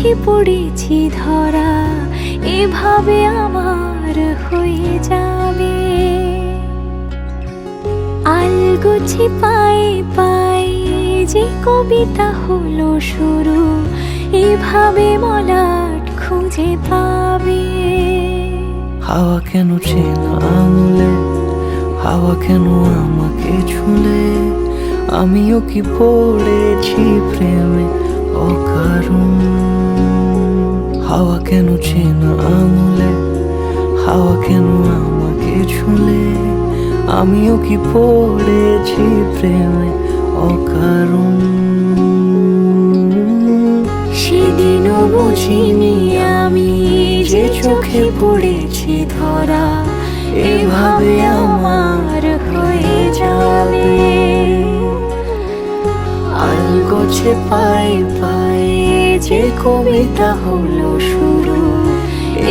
চোখে পড়েছি ধরা, এভাবে আমার হয়ে যাবে। আলগোছে পায়ে পায়ে যে কবিতা হলো শুরু, এভাবে মলাট খুঁজে পাবে। হাওয়া কেন চেনা আঙুলে, হাওয়া কেন আমাকে ছুলে, আমিও কি পড়েছি প্রেমে অকারণ। হাওয়া কেন চেনা আঙুলে, হাওয়া কেন আমাকে ছুলে, আমিও কি পড়েছি প্রেমে অকারণ। সেদিনও বুঝিনি আমি যে চোখে পড়েছি ধরা, এভাবে আমার হয়ে যাবে। আলগোছে পায়ে পায়ে যে কবিতা হলো শুরু,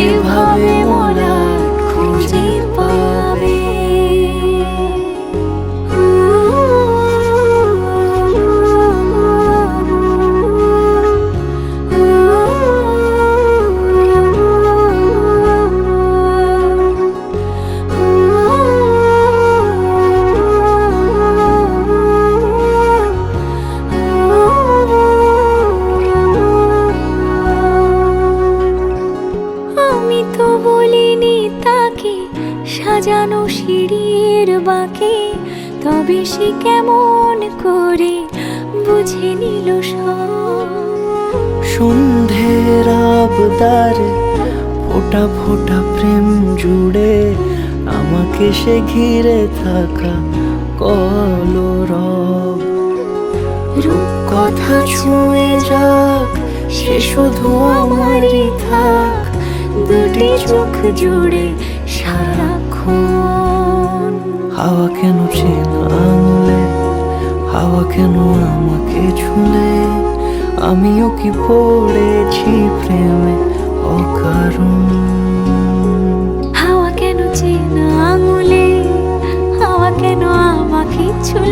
এভাবে মলাট খুঁজে পাবে। আমি তো বলিনি তাকে সাজানো সিঁড়ির বাঁকে, তবে সে কেমন করে বুঝে নিল সব। সন্ধ্যের আবদারে ফোঁটা ফোঁটা প্রেম জুড়ে, আমাকে সে ঘিরে থাকা কলরব। রূপকথা ছুঁয়ে যাক, সে শুধু আমারই থাক, দুটি চোখ জুড়ে সারাক্ষণ। হাওয়া কেন চেনা আঙুলে, হাওয়া কেন আমাকে ছুলে, আমিও কি পড়েছি প্রেমে অকারণ। হাওয়া কেন চেনা আঙুলে, হাওয়া কেন আমাকে ছুঁলে,